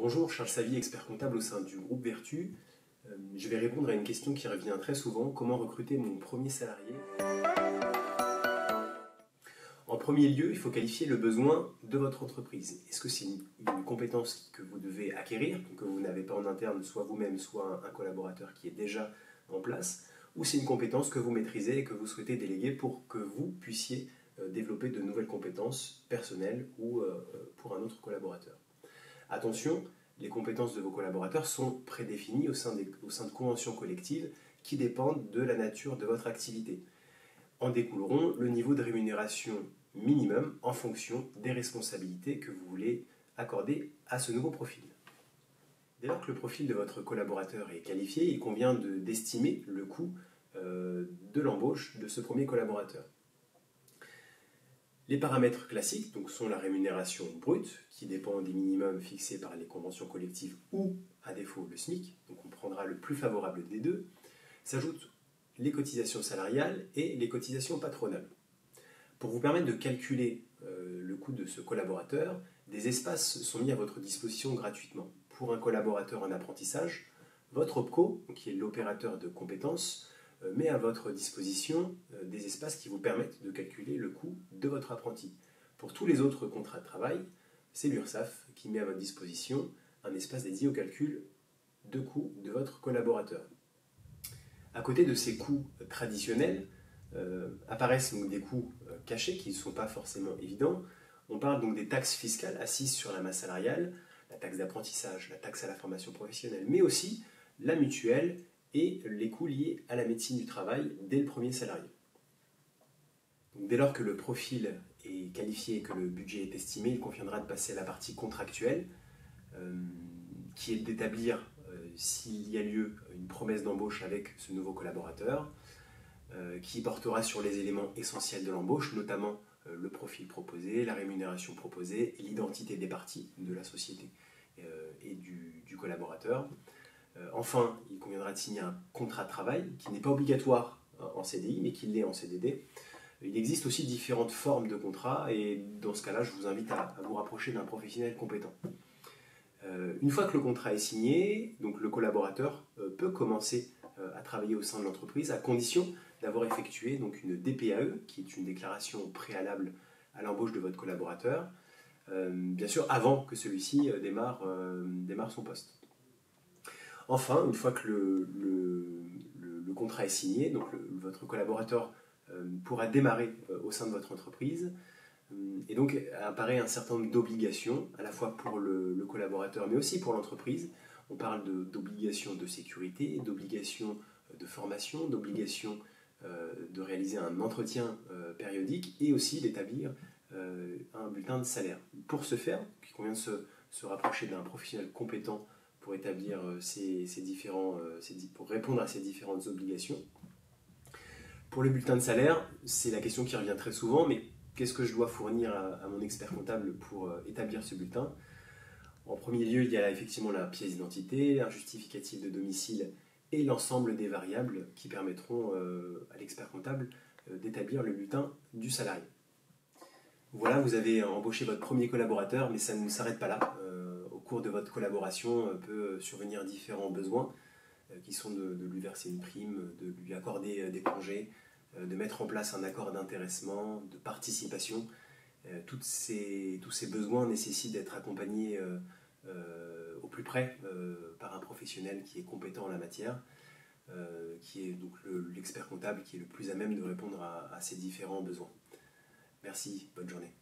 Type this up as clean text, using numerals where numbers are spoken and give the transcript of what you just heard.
Bonjour, Charles Savy, expert comptable au sein du groupe Vertu. Je vais répondre à une question qui revient très souvent, comment recruter mon premier salarié? En premier lieu, il faut qualifier le besoin de votre entreprise. Est-ce que c'est une compétence que vous devez acquérir, que vous n'avez pas en interne, soit vous-même, soit un collaborateur qui est déjà en place, ou c'est une compétence que vous maîtrisez et que vous souhaitez déléguer pour que vous puissiez développer de nouvelles compétences personnelles ou pour un autre collaborateur? Attention, les compétences de vos collaborateurs sont prédéfinies au sein de conventions collectives qui dépendent de la nature de votre activité. En découleront le niveau de rémunération minimum en fonction des responsabilités que vous voulez accorder à ce nouveau profil. Dès lors que le profil de votre collaborateur est qualifié, il convient d'estimer le coût de l'embauche de ce premier collaborateur. Les paramètres classiques sont la rémunération brute, qui dépend des minimums fixés par les conventions collectives ou, à défaut, le SMIC, donc on prendra le plus favorable des deux. S'ajoutent les cotisations salariales et les cotisations patronales. Pour vous permettre de calculer le coût de ce collaborateur, des espaces sont mis à votre disposition gratuitement. Pour un collaborateur en apprentissage, votre OPCO, qui est l'opérateur de compétences, met à votre disposition des espaces qui vous permettent de calculer le coût de votre apprenti. Pour tous les autres contrats de travail, c'est l'URSSAF qui met à votre disposition un espace dédié au calcul de coût de votre collaborateur. À côté de ces coûts traditionnels, apparaissent des coûts cachés qui ne sont pas forcément évidents. On parle donc des taxes fiscales assises sur la masse salariale, la taxe d'apprentissage, la taxe à la formation professionnelle, mais aussi la mutuelle et les coûts liés à la médecine du travail dès le premier salarié. Donc, dès lors que le profil est qualifié et que le budget est estimé, il conviendra de passer à la partie contractuelle, qui est d'établir s'il y a lieu une promesse d'embauche avec ce nouveau collaborateur, qui portera sur les éléments essentiels de l'embauche, notamment le profil proposé, la rémunération proposée et l'identité des parties de la société et du collaborateur. Enfin, il conviendra de signer un contrat de travail qui n'est pas obligatoire en CDI, mais qui l'est en CDD. Il existe aussi différentes formes de contrats et dans ce cas-là, je vous invite à vous rapprocher d'un professionnel compétent. Une fois que le contrat est signé, donc le collaborateur peut commencer à travailler au sein de l'entreprise à condition d'avoir effectué une DPAE, qui est une déclaration préalable à l'embauche de votre collaborateur, bien sûr avant que celui-ci démarre son poste. Enfin, une fois que le contrat est signé, votre collaborateur pourra démarrer au sein de votre entreprise. Et donc apparaît un certain nombre d'obligations, à la fois pour le collaborateur, mais aussi pour l'entreprise. On parle d'obligations de sécurité, d'obligations de formation, d'obligations de réaliser un entretien périodique et aussi d'établir un bulletin de salaire. Pour ce faire, il convient de se rapprocher d'un professionnel compétent pour établir pour répondre à ces différentes obligations. Pour le bulletin de salaire, c'est la question qui revient très souvent, mais qu'est-ce que je dois fournir à mon expert comptable pour établir ce bulletin? En premier lieu, il y a effectivement la pièce d'identité, un justificatif de domicile et l'ensemble des variables qui permettront à l'expert comptable d'établir le bulletin du salarié. Voilà, vous avez embauché votre premier collaborateur, mais ça ne s'arrête pas là. Au cours de votre collaboration, peut survenir différents besoins qui sont de lui verser une prime, de lui accorder des congés, de mettre en place un accord d'intéressement, de participation. Tous ces besoins nécessitent d'être accompagnés au plus près par un professionnel qui est compétent en la matière, qui est donc l'expert comptable qui est le plus à même de répondre à ces différents besoins. Merci, bonne journée.